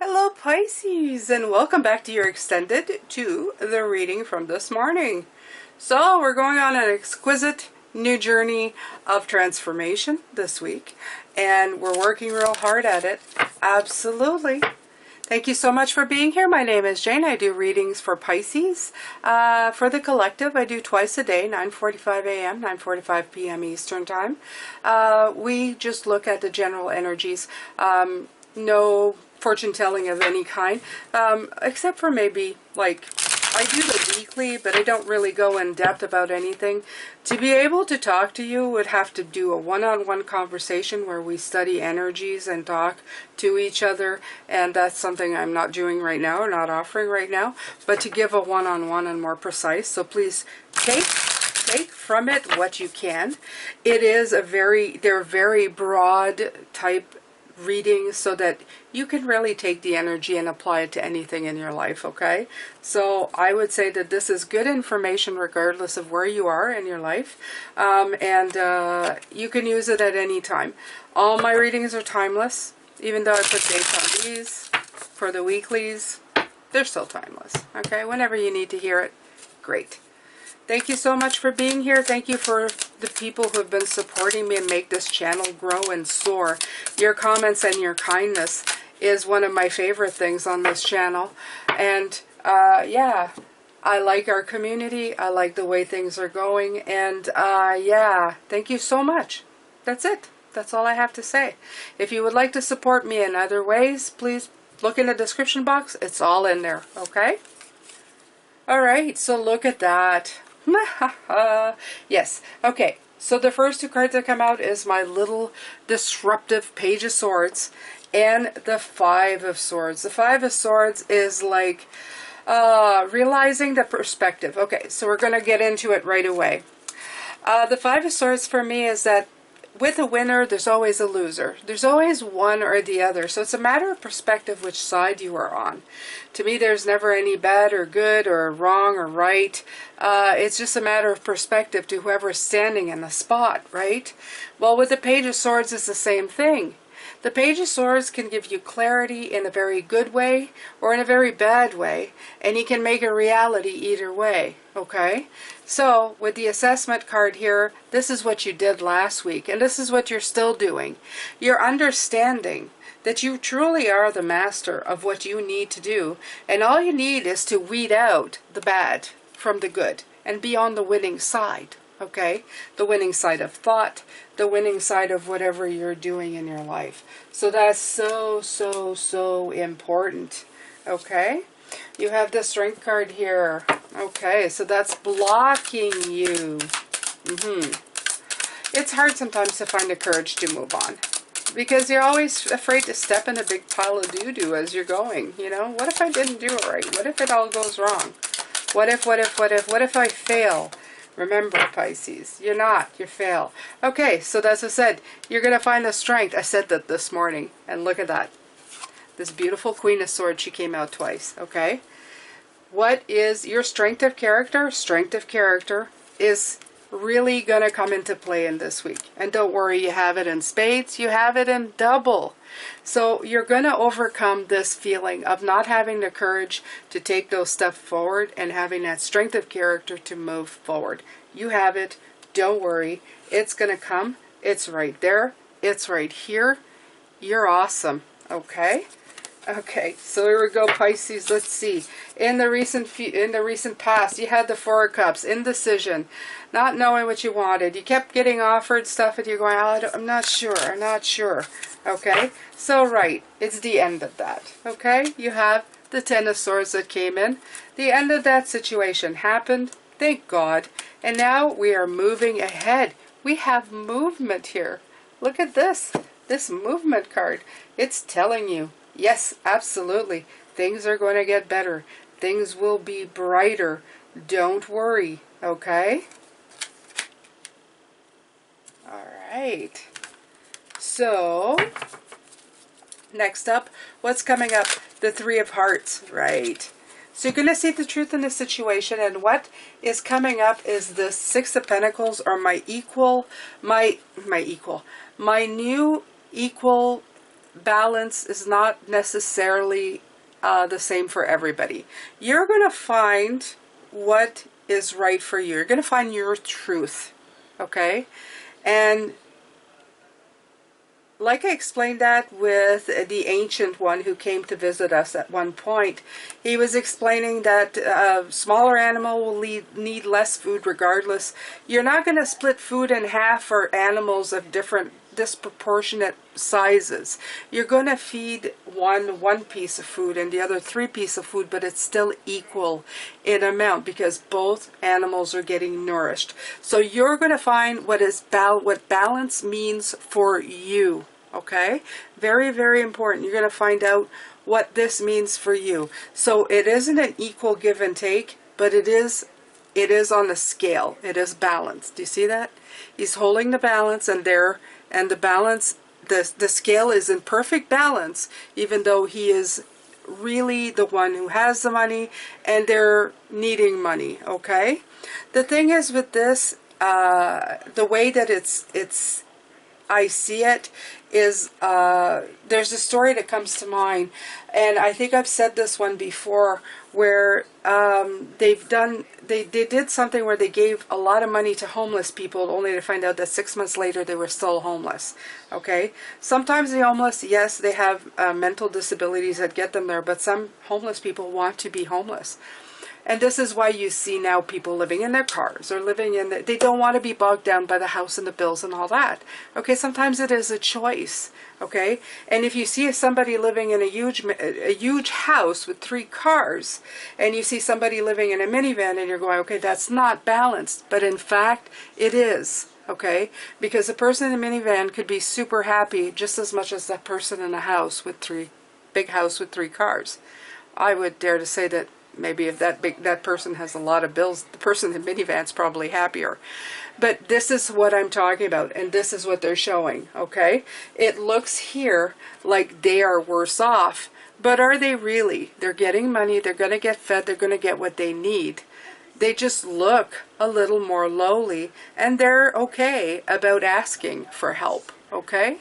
Hello Pisces, and welcome back to your extended to the reading from this morning. So we're going on an exquisite new journey of transformation this week, and we're working real hard at it. Absolutely. Thank you so much for being here. My name is Jane. I do readings for Pisces. For the collective, I do twice a day, 9:45 a.m., 9:45 p.m. Eastern Time. We just look at the general energies. No fortune telling of any kind, except for maybe like I do the weekly, but I don't really go in depth about anything. To be able to talk to you would have to do a one-on-one conversation where we study energies and talk to each other, and that's something I'm not doing right now or not offering right now, but to give a one-on-one and more precise. So please take from it what you can. It is they're very broad type readings so that you can really take the energy and apply it to anything in your life, okay? So I would say that this is good information regardless of where you are in your life, and you can use it at any time. All my readings are timeless, even though I put dates on these for the weeklies. They're still timeless, okay? Whenever you need to hear it, great. Thank you so much for being here. Thank you for the people who have been supporting me and make this channel grow and soar. Your comments and your kindness is one of my favorite things on this channel. And yeah, I like our community. I like the way things are going. And yeah, thank you so much. That's it. That's all I have to say. If you would like to support me in other ways, please look in the description box. It's all in there, okay? All right, so look at that. Yes, okay, so the first two cards that come out is my little disruptive Page of Swords and the Five of Swords. The Five of Swords is like realizing the perspective. Okay, so we're going to get into it right away. The Five of Swords for me is that with a winner, there's always a loser. There's always one or the other. So it's a matter of perspective which side you are on. To me, there's never any bad or good or wrong or right. It's just a matter of perspective to whoever's standing in the spot, right? Well, with the Page of Swords, it's the same thing. The Page of Swords can give you clarity in a very good way or in a very bad way, and you can make a reality either way, okay? So, with the assessment card here, this is what you did last week, and this is what you're still doing. You're understanding that you truly are the master of what you need to do, and all you need is to weed out the bad from the good and be on the winning side. Okay, the winning side of thought, the winning side of whatever you're doing in your life. So that's so important. Okay, you have the Strength card here. Okay, so that's blocking you. It's hard sometimes to find the courage to move on, because you're always afraid to step in a big pile of doo-doo as you're going. You know, what if I didn't do it right? What if it all goes wrong? What if I fail? Remember, Pisces, you're not, you fail. Okay, so as I said, you're going to find the strength. I said that this morning, and look at that. This beautiful Queen of Swords, she came out twice, okay? What is your strength of character? Strength of character is really going to come into play in this week. And don't worry, you have it in spades, you have it in double. So you're going to overcome this feeling of not having the courage to take those steps forward and having that strength of character to move forward. You have it. Don't worry. It's going to come. It's right there. It's right here. You're awesome. Okay? Okay, so here we go, Pisces. Let's see. In the recent past, you had the Four of Cups, indecision, not knowing what you wanted. You kept getting offered stuff, and you're going, oh, I'm not sure. Okay, so right, it's the end of that. Okay, you have the Ten of Swords that came in. The end of that situation happened. Thank God. And now we are moving ahead. We have movement here. Look at this movement card. It's telling you, yes, absolutely. Things are going to get better. Things will be brighter. Don't worry, okay? All right. So, next up, what's coming up? The Three of Hearts, right? So you're going to see the truth in the situation, and what is coming up is the Six of Pentacles, or my new equal balance is not necessarily the same for everybody. You're going to find what is right for you. You're going to find your truth, okay? And like I explained that with the ancient one who came to visit us at one point, he was explaining that a smaller animal will need less food regardless. You're not going to split food in half for animals of different disproportionate sizes. You're going to feed one piece of food and the other 3 pieces of food, but it's still equal in amount because both animals are getting nourished. So you're going to find what balance means for you. Okay, very, very important. You're going to find out what this means for you. So it isn't an equal give and take, but it is on a scale. It is balanced. Do you see that? He's holding the balance, and the balance, the scale is in perfect balance, even though he is really the one who has the money and they're needing money. Okay, the thing is with this, the way that it's I see it is, there's a story that comes to mind, and I think I've said this one before, where they did something where they gave a lot of money to homeless people only to find out that 6 months later they were still homeless. Okay, sometimes the homeless, yes, they have mental disabilities that get them there, but some homeless people want to be homeless. And this is why you see now people living in their cars or living in they don't want to be bogged down by the house and the bills and all that. Okay, sometimes it is a choice. Okay, and if you see somebody living in a huge house with 3 cars, and you see somebody living in a minivan, and you're going, okay, that's not balanced. But in fact, it is. Okay, because the person in a minivan could be super happy just as much as that person in a house with big house with 3 cars. I would dare to say that maybe if that person has a lot of bills, the person in the minivan's probably happier. But this is what I'm talking about, and this is what they're showing, okay? It looks here like they are worse off, but are they really? They're getting money, they're going to get fed, they're going to get what they need. They just look a little more lowly, and they're okay about asking for help, okay?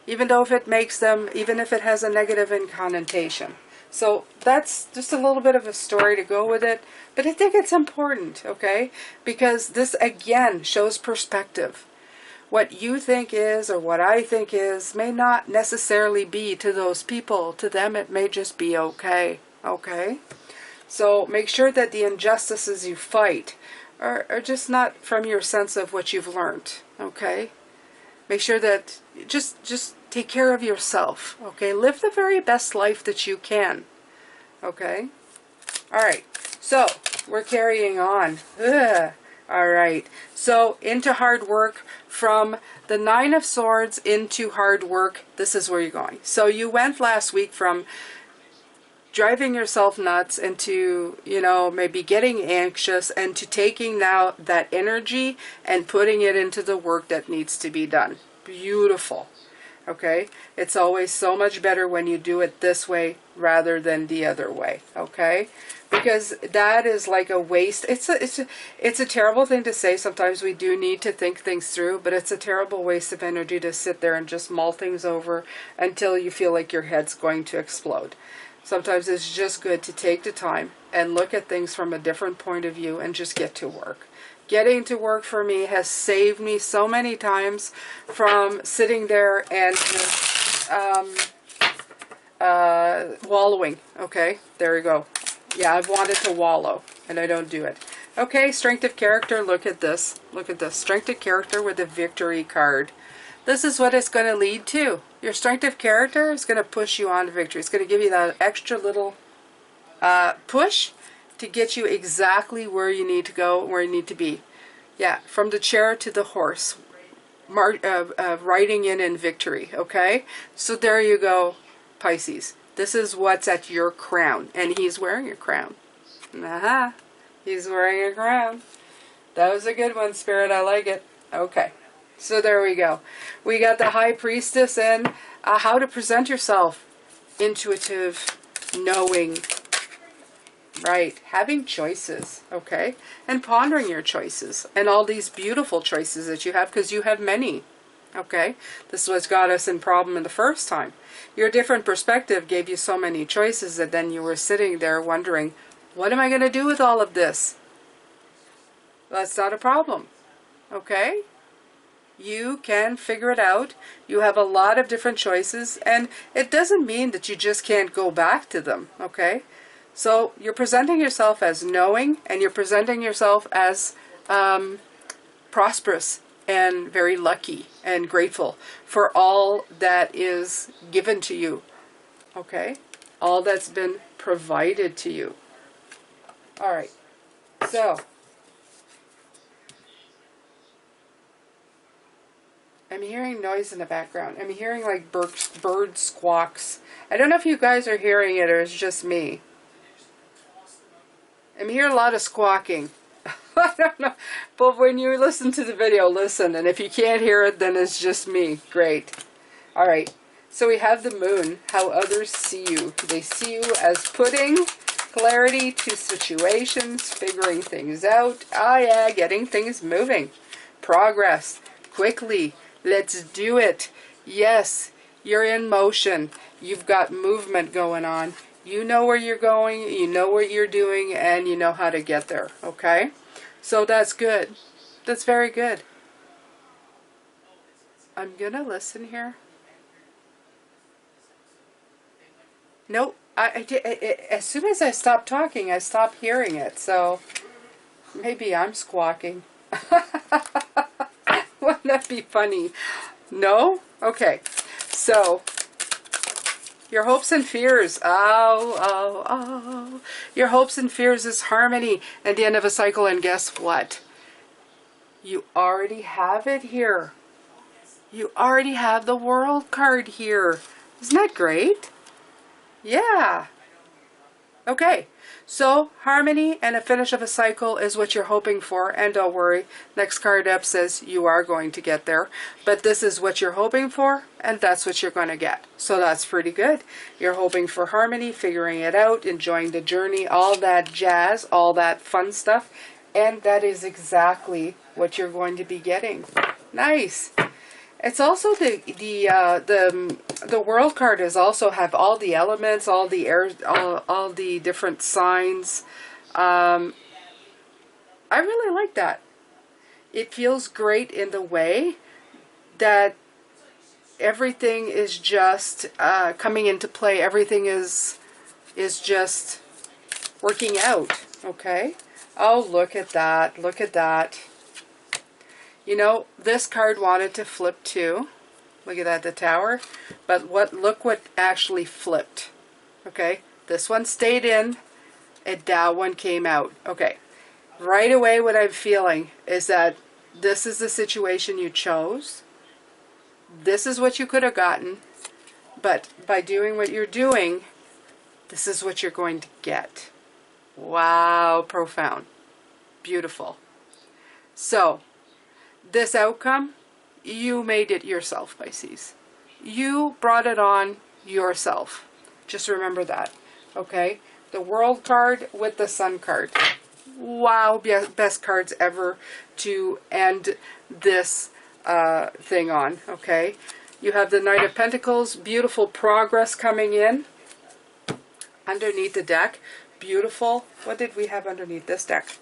Even though if it makes them, even if it has a negative connotation. So that's just a little bit of a story to go with it, but I think it's important, okay? Because this again shows perspective. What you think is, or what I think is, may not necessarily be to those people. To them it may just be okay, okay? So make sure that the injustices you fight are just not from your sense of what you've learned, okay? Make sure that just take care of yourself, okay? Live the very best life that you can, okay? All right, so we're carrying on. Ugh. All right, so into hard work, from the 9 of Swords into hard work, this is where you're going. So you went last week from driving yourself nuts into, you know, maybe getting anxious, and to taking now that energy and putting it into the work that needs to be done. Beautiful. Okay, it's always so much better when you do it this way rather than the other way. Okay, because that is like a waste. It's a terrible thing to say. Sometimes we do need to think things through, but it's a terrible waste of energy to sit there and just mull things over until you feel like your head's going to explode. Sometimes it's just good to take the time and look at things from a different point of view and just get to work. Getting to work for me has saved me so many times from sitting there and just wallowing. Okay, there we go. Yeah, I've wanted to wallow and I don't do it. Okay, strength of character. Look at this. Look at this. Strength of character with a victory card. This is what it's going to lead to. Your strength of character is going to push you on to victory. It's going to give you that extra little push to get you exactly where you need to go, where you need to be. Yeah, from the chair to the horse, riding in victory, okay? So there you go, Pisces. This is what's at your crown, and he's wearing a crown. Aha, he's wearing a crown. That was a good one, Spirit. I like it. Okay, so there we go. We got the High Priestess and how to present yourself. Intuitive, knowing, right, having choices, okay, and pondering your choices and all these beautiful choices that you have, because you have many, Okay, this is what's got us in problem in the first time. Your different perspective gave you so many choices that then you were sitting there wondering, what am I going to do with all of this? That's not a problem. Okay? You can figure it out. You have a lot of different choices, and it doesn't mean that you just can't go back to them. Okay? So you're presenting yourself as knowing, and you're presenting yourself as prosperous and very lucky and grateful for all that is given to you. Okay? All that's been provided to you. All right. So, I'm hearing noise in the background. I'm hearing like bird squawks. I don't know if you guys are hearing it or it's just me. I'm hearing a lot of squawking. I don't know. But when you listen to the video, listen. And if you can't hear it, then it's just me. Great. All right. So we have the moon. How others see you. They see you as putting clarity to situations, figuring things out. Ah, yeah, getting things moving. Progress. Quickly. Let's do it. Yes, you're in motion. You've got movement going on. You know where you're going, you know what you're doing, and you know how to get there, okay? So that's good. That's very good. I'm going to listen here. Nope. As soon as I stopped talking, I stopped hearing it. So maybe I'm squawking. Wouldn't that be funny? No? Okay. So, your hopes and fears. Oh. Your hopes and fears is harmony at the end of a cycle. And guess what? You already have it here. You already have the World card here. Isn't that great? Yeah. Okay. So, harmony and a finish of a cycle is what you're hoping for. And don't worry, next card up says you are going to get there. But this is what you're hoping for, and that's what you're going to get. So that's pretty good. You're hoping for harmony, figuring it out, enjoying the journey, all that jazz, all that fun stuff. And that is exactly what you're going to be getting. Nice. It's also the World card is also have all the elements, all the air, all the different signs. I really like that. It feels great in the way that everything is just coming into play. Everything is just working out. Okay. Oh, look at that! Look at that. You know, this card wanted to flip too. Look at that, the Tower. But look what actually flipped. Okay, this one stayed in, and that one came out. Okay, right away what I'm feeling is that this is the situation you chose. This is what you could have gotten. But by doing what you're doing, this is what you're going to get. Wow, profound. Beautiful. So, this outcome, you made it yourself, Pisces. You brought it on yourself. Just remember that, okay? The World card with the Sun card. Wow, best cards ever to end this thing on, okay? You have the Knight of Pentacles, beautiful progress coming in underneath the deck. Beautiful. What did we have underneath this deck?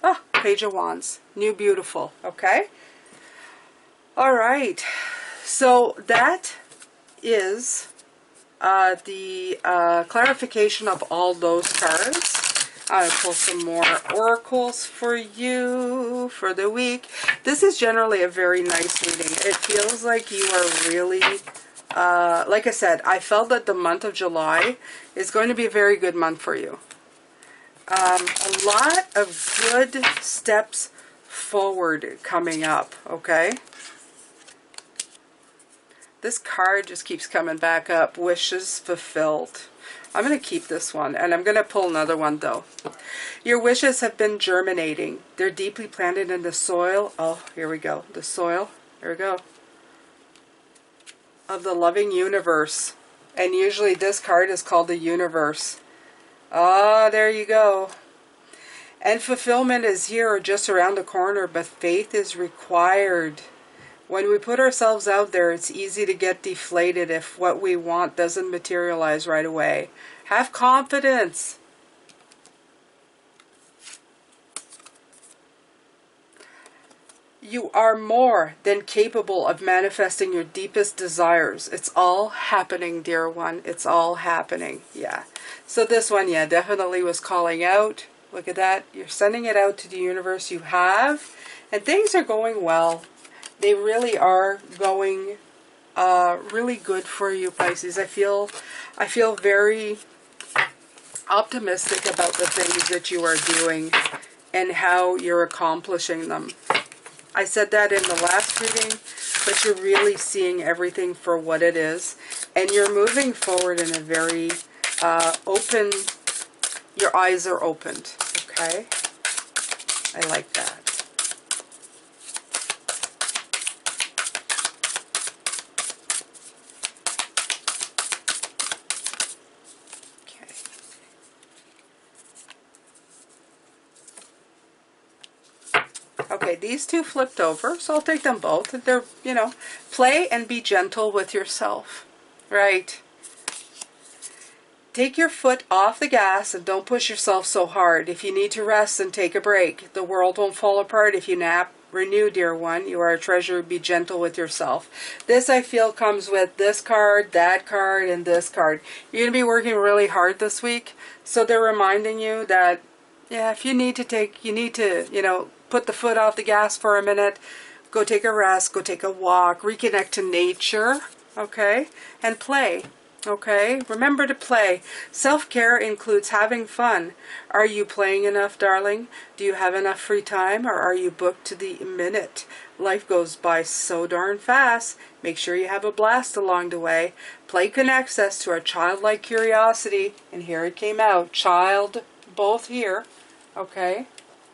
Ah, Page of Wands. New beautiful. Okay? All right. So that is the clarification of all those cards. I'll pull some more oracles for you for the week. This is generally a very nice reading. It feels like you are really, like I said, I felt that the month of July is going to be a very good month for you. A lot of good steps forward coming up, okay? This card just keeps coming back up. Wishes fulfilled. I'm going to keep this one, and I'm going to pull another one, though. Your wishes have been germinating. They're deeply planted in the soil. Oh, here we go. The soil. Here we go. Of the loving universe. And usually this card is called the universe. Ah, there you go. And fulfillment is here or just around the corner, but faith is required. When we put ourselves out there, it's easy to get deflated if what we want doesn't materialize right away. Have confidence. You are more than capable of manifesting your deepest desires. It's all happening, dear one. It's all happening. Yeah. So this one, yeah, definitely was calling out. Look at that. You're sending it out to the universe. You have. And things are going well. They really are going really good for you, Pisces. I feel very optimistic about the things that you are doing and how you're accomplishing them. I said that in the last reading, but you're really seeing everything for what it is. And you're moving forward in a very open, your eyes are opened, okay? I like that. Okay, these two flipped over, so I'll take them both. They're, you know, play and be gentle with yourself, right? Take your foot off the gas and don't push yourself so hard. If you need to rest, and take a break. The world won't fall apart if you nap. Renew, dear one. You are a treasure. Be gentle with yourself. This, I feel, comes with this card, that card, and this card. You're going to be working really hard this week, so they're reminding you that, yeah, if you need to take, you need to, you know, put the foot off the gas for a minute, go take a rest, go take a walk, reconnect to nature, okay, and play, okay? Remember to play. Self-care includes having fun. Are you playing enough, darling? Do you have enough free time, or are you booked to the minute? Life goes by so darn fast. Make sure you have a blast along the way. Play connects us to our childlike curiosity, and here it came out, child, both here, okay?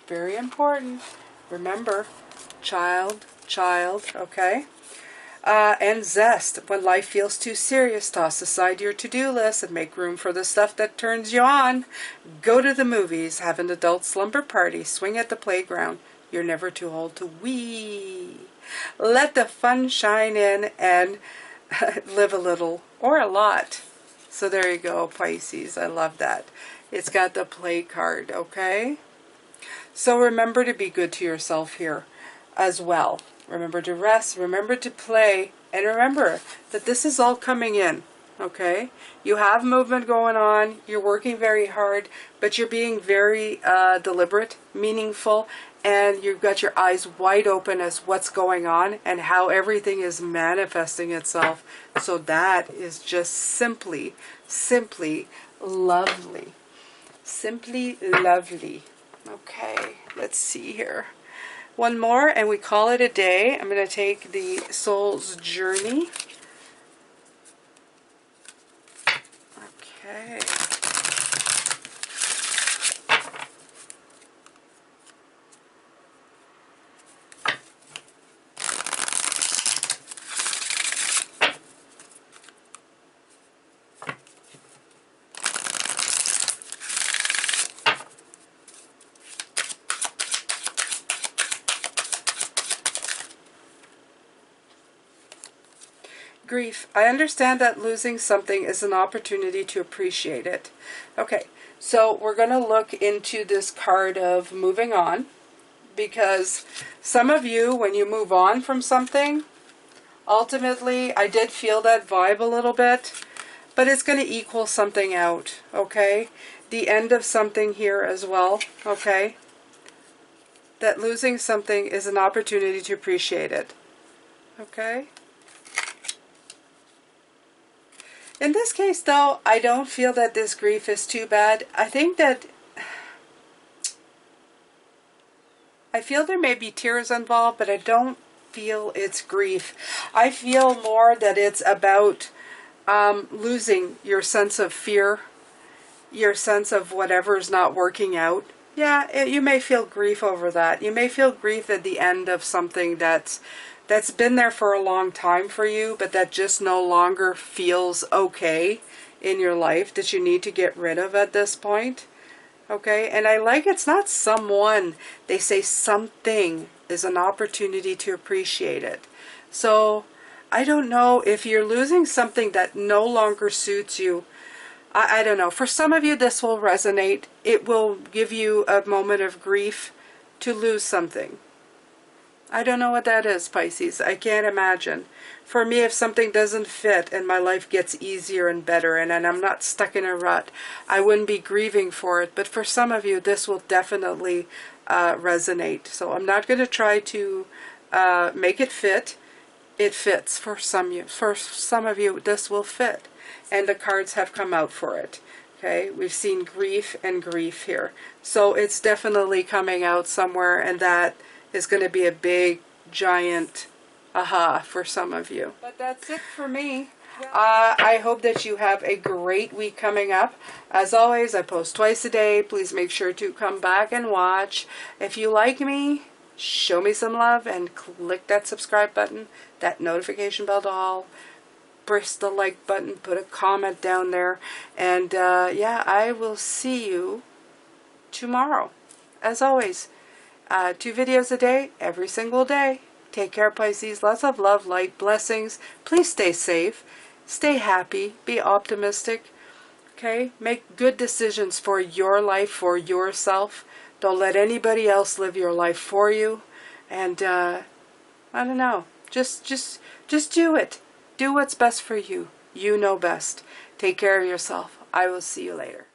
Very important. Remember, child, okay? And zest. When life feels too serious, toss aside your to-do list and make room for the stuff that turns you on. Go to the movies, have an adult slumber party, swing at the playground. You're never too old to wee. Let the fun shine in and live a little or a lot. So there you go, Pisces. I love that. It's got the play card, okay? So remember to be good to yourself here as well. Remember to rest, remember to play, and remember that this is all coming in, okay? You have movement going on, you're working very hard, but you're being very deliberate, meaningful, and you've got your eyes wide open as what's going on and how everything is manifesting itself. So that is just simply, simply lovely. Simply lovely. Okay, let's see here. One more and we call it a day. I'm going to take the Soul's Journey. Okay. Grief. I understand that losing something is an opportunity to appreciate it. Okay, so we're going to look into this card of moving on, because some of you, when you move on from something, ultimately, I did feel that vibe a little bit, but it's going to equal something out, okay? The end of something here as well, okay? That losing something is an opportunity to appreciate it, okay? In this case, though, I don't feel that this grief is too bad. I think that I feel there may be tears involved, but I don't feel it's grief. I feel more that it's about losing your sense of fear, your sense of whatever's not working out. Yeah, you may feel grief over that. You may feel grief at the end of something that's been there for a long time for you, but that just no longer feels okay in your life, that you need to get rid of at this point. Okay, and I like it's not someone, they say something is an opportunity to appreciate it. So I don't know if you're losing something that no longer suits you. I don't know. For some of you, this will resonate. It will give you a moment of grief to lose something. I don't know what that is, Pisces. I can't imagine. For me, if something doesn't fit and my life gets easier and better and I'm not stuck in a rut, I wouldn't be grieving for it. But for some of you, this will definitely resonate. So I'm not going to try to make it fit. It fits for some of you. For some of you, this will fit. And the cards have come out for it. Okay, we've seen grief and grief here. So it's definitely coming out somewhere, and that is going to be a big, giant aha for some of you. But that's it for me. I hope that you have a great week coming up. As always, I post twice a day. Please make sure to come back and watch. If you like me, show me some love and click that subscribe button, that notification bell to all. Press the like button, put a comment down there, and yeah, I will see you tomorrow. As always, 2 videos a day, every single day. Take care, Pisces. Lots of love, light, blessings. Please stay safe, stay happy, be optimistic. Okay, make good decisions for your life, for yourself. Don't let anybody else live your life for you. And I don't know, just do it. Do what's best for you. You know best. Take care of yourself. I will see you later.